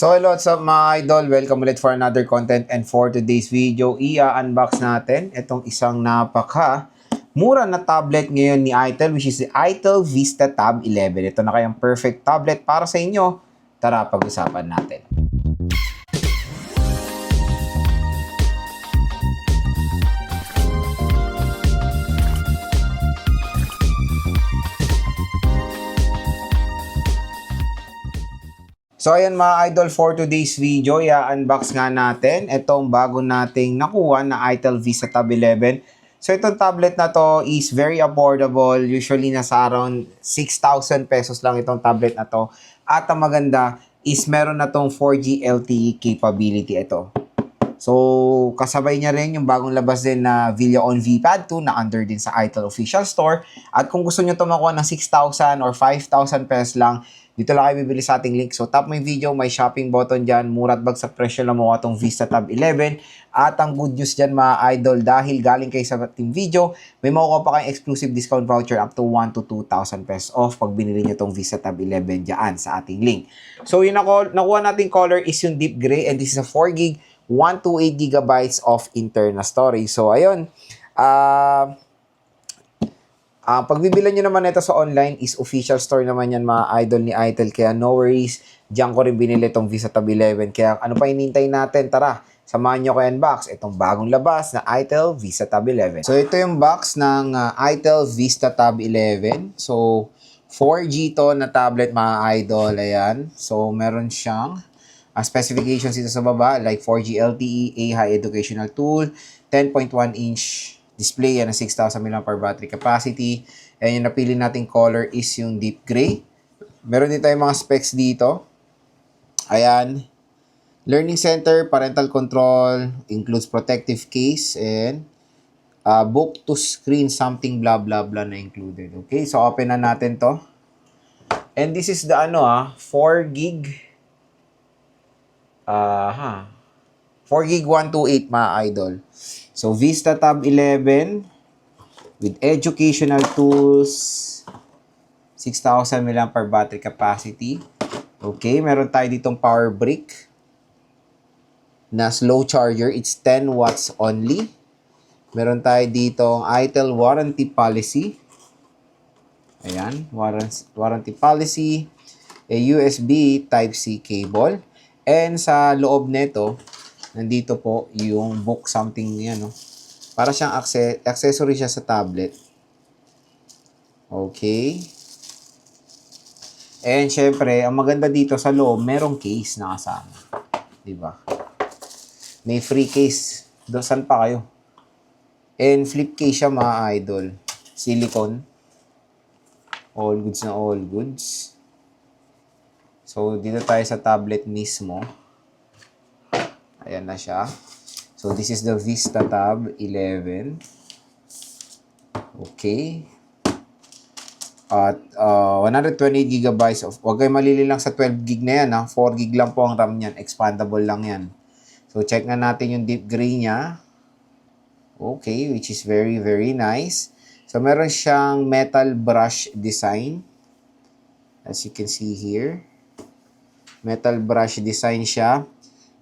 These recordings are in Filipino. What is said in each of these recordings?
So hello, what's up mga idol? Welcome ulit for another content, and for today's video, i-unbox natin itong isang napaka mura na tablet ngayon ni Itel, which is the Itel Vista Tab 11. Ito na kayang perfect tablet para sa inyo. Tara, pag-usapan natin. So ayan mga idol, for today's video, i-unbox nga natin itong bago nating nakuha na Itel Vista Tab 11. So itong tablet na to is very affordable. Usually nasa around 6,000 pesos lang itong tablet na to. At ang maganda is meron na tong 4G LTE capability ito. So, kasabay niya rin yung bagong labas din na Videoon VPad 2 na under din sa Itel Official Store. At kung gusto nyo ito makuha ng 6,000 or 5,000 pesos lang, dito lang kayo bibili sa ating link. So, tap mo yung video, may shopping button dyan. Murat bag sa presyo lang mo itong Vista Tab 11. At ang good news dyan mga idol, dahil galing kayo sa ating video, may makukuha pa kayong exclusive discount voucher up to 1 to 2,000 pesos off pag binili nyo itong Vista Tab 11 dyan sa ating link. So, yung nakuha nating color is yung deep gray, and this is a 4 gig 128 gigabytes of internal storage. So, ayun. Pagbibilan nyo naman ito sa online is official store naman yan mga idol ni Itel. Kaya no worries. Diyan ko rin binili itong Vista Tab 11. Kaya ano pa hinihintay natin? Tara, samahan nyo ko unbox itong bagong labas na Itel Vista Tab 11. So, ito yung box ng Itel Vista Tab 11. So, 4G to na tablet mga idol. Ayan. So, meron siyang specifications dito sa baba, like 4G LTE, a high educational tool, 10.1-inch display, yan ang 6,000 mAh battery capacity. And yung napili nating color is yung deep gray. Meron din tayong mga specs dito. Ayan. Learning center, parental control, includes protective case, and book to screen something blah blah blah na included. Okay, so open na natin to. And this is the 4 gig 4 gig 128 mga idol. So, Vista Tab 11 with educational tools, 6,000 mAh battery capacity. Okay, meron tayo ditong power brick na slow charger. It's 10 watts only. Meron tayo ditong Itel warranty policy. Ayan, warranty policy. A USB Type-C cable. And sa loob nito, nandito po yung book something niya, no? Para siyang accessory siya sa tablet. Okay. And syempre, ang maganda dito sa loob, merong case na kasama. Diba? May free case. Saan pa kayo? And flip case siya mga idol. Silicone. All goods na all goods. So, dito tayo sa tablet mismo. Ayan na siya. So, this is the Vista Tab 11. Okay. At 128 gigabytes of... Huwag kayo malili lang sa 12 gig na yan. 4 gig lang po ang RAM niyan. Expandable lang yan. So, check na natin yung deep gray niya. Okay, which is very, very nice. So, meron siyang metal brush design. As you can see here. Metal brush design siya.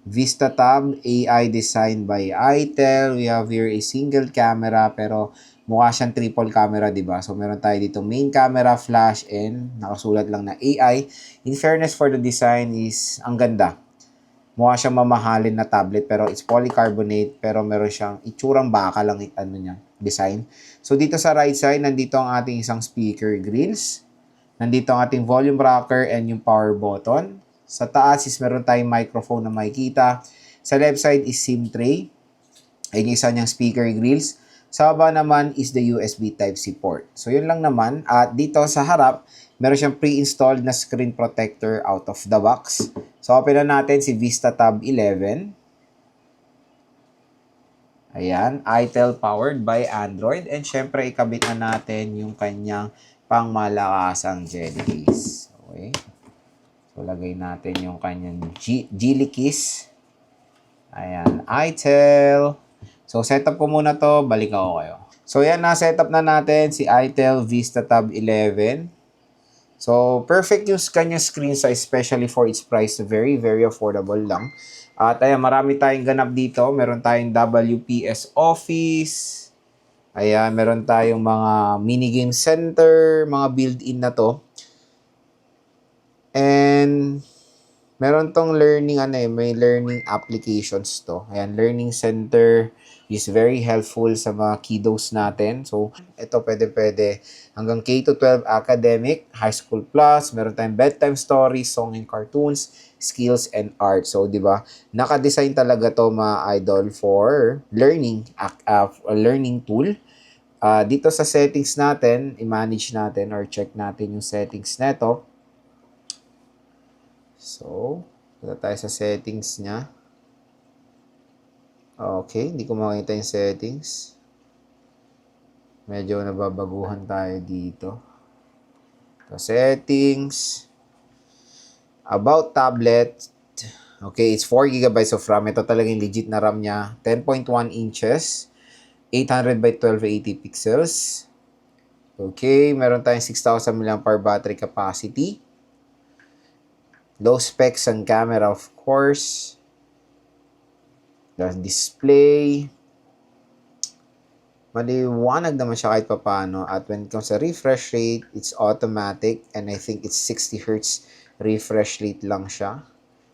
Vista Tab AI design by Itel. We have here a single camera pero mukha siyang triple camera, diba? So meron tayo dito main camera, flash, and nakasulat lang na AI. In fairness for the design is ang ganda. Mukha siyang mamahalin na tablet pero it's polycarbonate pero meron siyang itsurang baka lang niya, design. So dito sa right side, nandito ang ating isang speaker grills. Nandito ang ating volume rocker and yung power button. Sa taas is meron tayong microphone na makikita. Sa left side is SIM tray. Ay isa niyang speaker grills. Sa baba naman is the USB Type-C port. So yun lang naman. At dito sa harap, meron siyang pre-installed na screen protector out of the box. So open na natin si Vista Tab 11. Ayan, Itel powered by Android. And syempre ikabit na natin yung kanyang pangmalakasang jelly case. Okay. So, lagay natin yung kanyang jelly case. Ayan, Itel. So, setup ko muna to. Balik ako kayo. So, yan, na-setup na natin si Itel Vista Tab 11. So, perfect yung kanyang screen size, especially for its price. Very, very affordable lang. At ayan, marami tayong ganap dito. Meron tayong WPS Office. Ayan, meron tayong mga minigame center, mga built-in na to. And meron tong learning may learning applications to. Ayan, learning center is very helpful sa mga kiddos natin. So, ito pwede hanggang K to 12 academic, high school plus, meron tayong bedtime stories, song and cartoons, skills and art. So, 'di ba? Naka-design talaga to mga idol for learning, a learning tool. Dito sa settings natin, i-manage natin or check natin yung settings neto. So, punta tayo sa settings niya. Okay, hindi ko makita yung settings. Medyo nababaguhan tayo dito. So, settings. About tablet. Okay, it's 4 gigabytes of RAM. Ito talagang legit na RAM niya. 10.1 inches. 800 by 1280 pixels. Okay, meron tayong 6,000 mAh battery capacity. Low specs ang camera, of course. The display. Maliwanag naman siya kahit papaano. At when it comes to refresh rate, it's automatic. And I think it's 60 Hz refresh rate lang siya.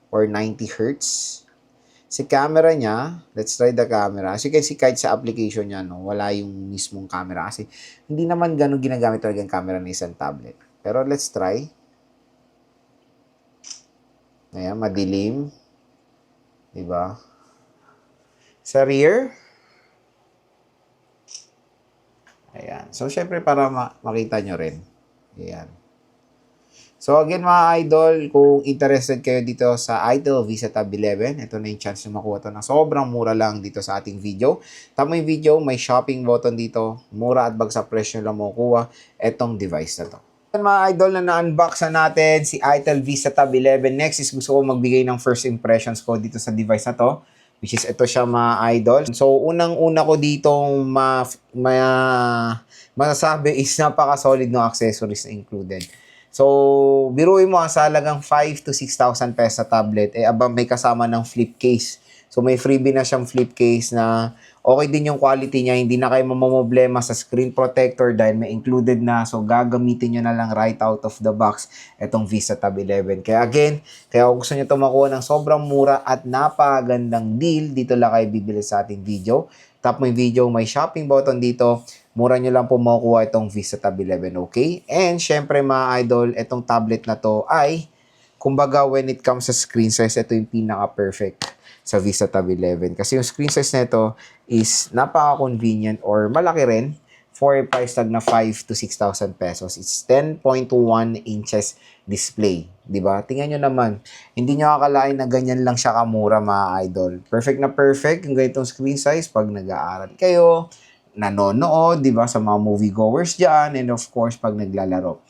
Or 90 Hz. Si camera niya, let's try the camera. As you can see, kahit sa application niya, no, wala yung mismong camera. Kasi hindi naman ganun ginagamit talaga yung camera ng isang tablet. Pero let's try. Ayan, madilim. Diba? Sa rear. Ayan. So, syempre, para makita nyo rin. Ayan. So, again, mga idol, kung interested kayo dito sa Itel VistaTab 11, ito na yung chance na makuha ito ng sobrang mura lang dito sa ating video. Tama yung video, may shopping button dito. Mura at bagsak presyo lang makukuha itong device na to. Mga idol, na na-unbox na natin si Itel VistaTab 11. Next is gusto ko magbigay ng first impressions ko dito sa device na to, which is ito siya mga idol. So, unang-una ko dito masasabi is napaka-solid ng accessories na included. So, biruin mo sa halagang 5 to 6,000 pesos sa tablet, may kasama ng flip case. So, may freebie na siyang flip case na okay din yung quality niya. Hindi na kayo mamamblema sa screen protector dahil may included na. So, gagamitin nyo na lang right out of the box itong VistaTab 11. Kaya again, kung gusto nyo ito makuha ng sobrang mura at napagandang deal, dito lang kayo bibili sa ating video. Tap mo yung video, may shopping button dito. Mura nyo lang po makukuha itong VistaTab 11, okay? And syempre mga idol, itong tablet na to ay, kumbaga when it comes sa screen size, ito yung pinaka-perfect sa VistaTab 11. Kasi yung screen size nito is napaka-convenient or malaki rin for a price tag na 5 to 6,000 pesos. It's 10.1 inches display. Diba? Tingnan nyo naman. Hindi nyo akalain na ganyan lang siya kamura mga idol. Perfect na perfect yung ganitong screen size pag nag-aaral kayo, nanonood, diba? Sa mga moviegoers dyan, and of course, pag naglalaro.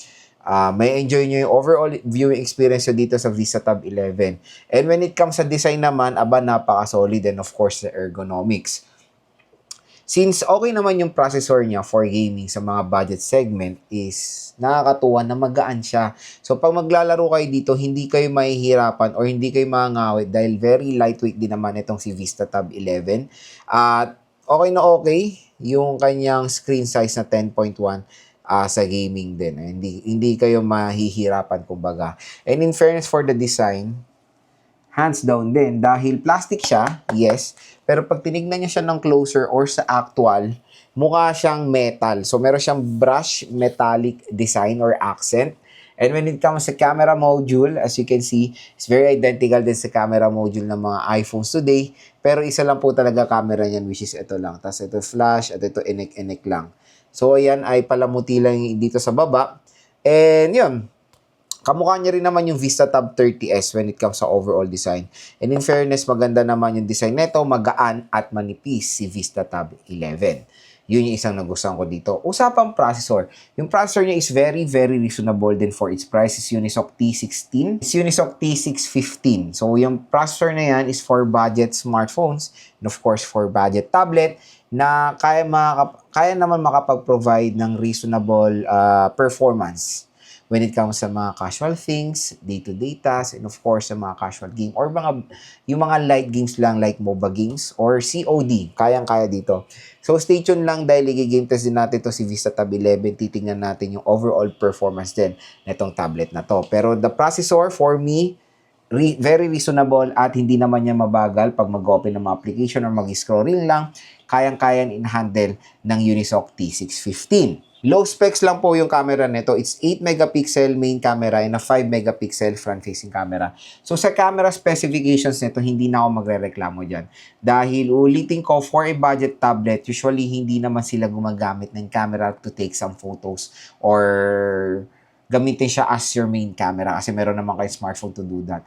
May enjoy nyo yung overall viewing experience dito sa VistaTab 11. And when it comes sa design naman, napaka-solid, and of course, the ergonomics. Since okay naman yung processor niya for gaming sa mga budget segment is nakakatuwa na magaan siya. So, pag maglalaro kayo dito, hindi kayo mahihirapan or hindi kayo mangangawit dahil very lightweight din naman itong si VistaTab 11. At okay na okay yung kanyang screen size na 10.1 sa gaming din. Hindi kayo mahihirapan kumbaga. And in fairness for the design, hands down din. Dahil plastic siya, yes. Pero pag tinignan niya siya ng closer or sa actual, mukha siyang metal. So, meron siyang brush metallic design or accent. And when it comes sa camera module, as you can see, it's very identical din sa camera module ng mga iPhones today. Pero isa lang po talaga camera niyan, which is ito lang. Tapos ito flash at ito inik-inik lang. So, ayan ay palamuti lang dito sa baba. And yun, kamukha niya rin naman yung VistaTab 30S when it comes sa overall design. And in fairness, maganda naman yung design nito, magaan at manipis si VistaTab 11. Yun yung isang nagustuhan ko dito. Usapang processor. Yung processor niya is very, very reasonable din for its price. Is Unisoc T16. It's Unisoc T615. So, yung processor na yan is for budget smartphones and of course for budget tablet na kaya naman makapag-provide ng reasonable performance when it comes sa mga casual things, day-to-day tasks, and of course, sa mga casual game or yung mga light games lang like MOBA games or COD, kayang-kaya dito. So, stay tuned lang dahil i-game test din natin to si Vista Tab 11. Titingnan natin yung overall performance din nitong tablet na to. Pero the processor, for me, very reasonable at hindi naman niya mabagal pag mag-open ng mga application or mag-scrolling lang. Kayang-kayang in-handle ng Unisoc T615. Low specs lang po yung camera nito. It's 8 megapixel main camera and a 5 megapixel front-facing camera. So sa camera specifications nito, hindi na ako magrereklamo dyan. Dahil ulitin ko, for a budget tablet, usually hindi naman sila gumagamit ng camera to take some photos or gamitin siya as your main camera kasi meron naman kayo smartphone to do that.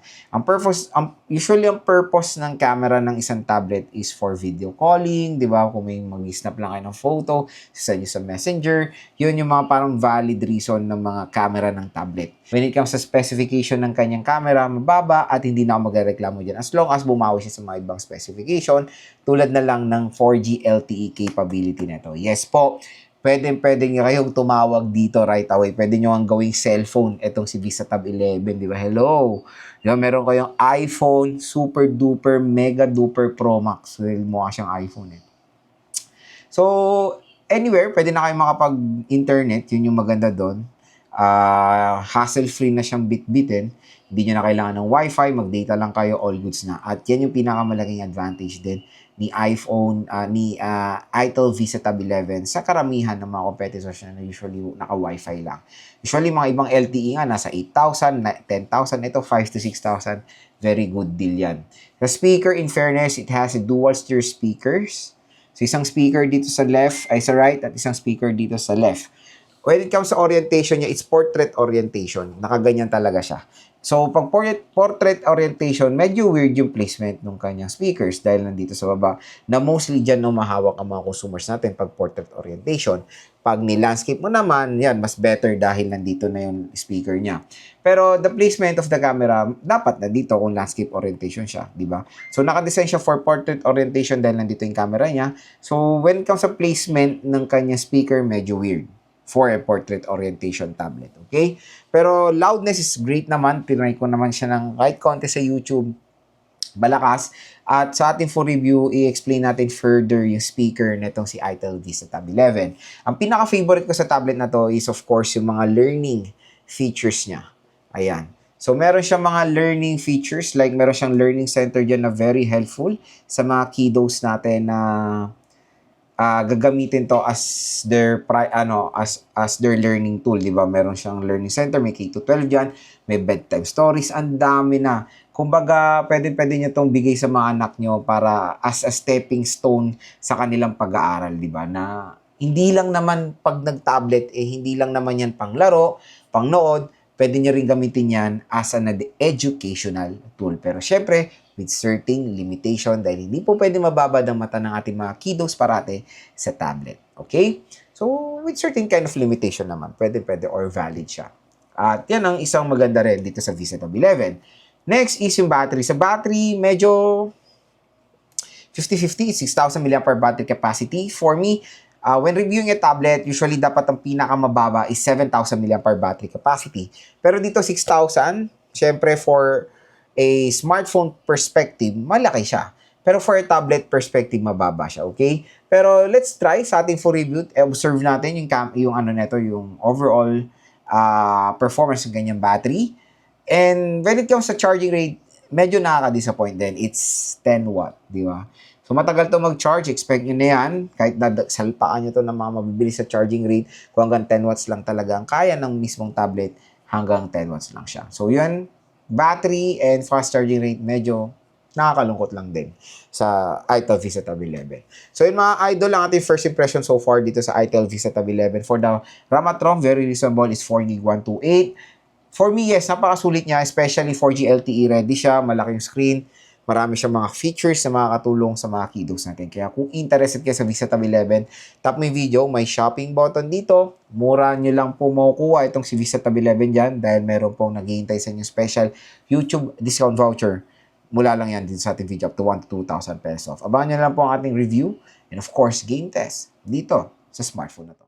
Usually ang purpose ng camera ng isang tablet is for video calling, di ba? Kung may mag-snap lang kayo ng photo, send nyo sa messenger, yun yung mga parang valid reason ng mga camera ng tablet. When it comes sa specification ng kanyang camera, mababa at hindi na ako magreklamo dyan as long as bumawi siya sa mga ibang specification tulad na lang ng 4G LTE capability nito. Yes po, pwede nyo kayong tumawag dito right away. Pwede nyo ang gawing cellphone. Itong si Vista Tab 11, di ba? Hello! Diba, meron kayong iPhone Super Duper Mega Duper Pro Max. Well, mukha siyang iPhone eh. So, anywhere, pwede na kayong makapag-internet. Yun yung maganda doon. Hassle-free na siyang bit-bitin. Hindi nyo na kailangan ng Wi-Fi. Mag-data lang kayo, all goods na. At yan yung pinakamalaking advantage din ni iPhone, itel Vista Tab 11 sa karamihan ng mga competitors na usually naka-Wi-Fi lang. Usually, mga ibang LTE nga, nasa 8,000, 10,000, ito 5 to 6,000. Very good deal yan. The speaker, in fairness, it has a dual steer speakers. So, isang speaker dito sa left, ay sa right, at isang speaker dito sa left. When it comes sa orientation niya, it's portrait orientation. Nakaganyan talaga siya. So, pag portrait orientation, medyo weird yung placement ng kanyang speakers dahil nandito sa baba na mostly dyan umahawak ang mga consumers natin pag portrait orientation. Pag ni-landscape mo naman, yan, mas better dahil nandito na yung speaker niya. Pero the placement of the camera, dapat na dito kung landscape orientation siya, di ba? So, nakadesign siya for portrait orientation dahil nandito yung camera niya. So, when it comes sa placement ng kanyang speaker, medyo weird for a portrait orientation tablet, okay? Pero loudness is great naman. Tinry ko naman siya ng kahit konti sa YouTube. Malakas. At sa ating full review, i-explain natin further yung speaker nitong si itel Vista Tab 11. Ang pinaka-favorite ko sa tablet na to is of course yung mga learning features niya. Ayan. So, meron siyang mga learning features. Like, meron siyang learning center dyan na very helpful sa mga kiddos natin na gagamitin to as their learning tool, di ba? Meron siyang learning center, may K-12 diyan, may bedtime stories, ang dami na. Kumbaga, pwede niyo tong bigay sa mga anak nyo para as a stepping stone sa kanilang pag-aaral, di ba? Na hindi lang naman pag nag-tablet, hindi lang naman yan pang laro, pang nood, pwede nyo rin gamitin yan as an educational tool. Pero syempre, with certain limitation dahil hindi po pwede mababad ang mata ng ating mga kiddos parate sa tablet. Okay? So, with certain kind of limitation naman, pwede or valid siya. At yan ang isang maganda rin dito sa Vista Tab 11. Next is yung battery. Sa battery, medyo 50-50, 6,000 mAh battery capacity. For me, when reviewing a tablet, usually dapat ang pinakamababa is 7,000 mAh battery capacity. Pero dito 6,000, syempre for a smartphone perspective, malaki siya. Pero for a tablet perspective, mababa siya, okay? Pero let's try sa ating full review. Observe natin yung overall performance ng ganyang battery. And when it comes sa charging rate, medyo nakaka-disappoint din. It's 10 watt, di ba? So, matagal to mag-charge. Expect nyo na yan. Kahit salpaan nyo to ng mga mabibilis sa charging rate, kung hanggang 10 watts lang talaga ang kaya ng mismong tablet, hanggang 10 watts lang siya. So, yun, battery and fast charging rate, medyo nakakalungkot lang din sa itel Vista Tab 11. So, yun mga idol, ang ating first impression so far dito sa itel Vista Tab 11. For the RAM at ROM, very reasonable, is 4GB 128. For me, yes, napakasulit niya, especially 4G LTE ready siya, malaking screen, marami siyang mga features na makakatulong sa mga kiddos natin. Kaya kung interested kayo sa Vista Tab 11, tap mo yung video, may shopping button dito. Mura nyo lang po makukuha itong si Vista Tab 11 dyan dahil meron pong naghihintay sa inyo special YouTube discount voucher. Mula lang yan dito sa ating video up to 1,000 to 2,000 pesos off. Abangan nyo lang po ang ating review and of course, game test dito sa smartphone na to.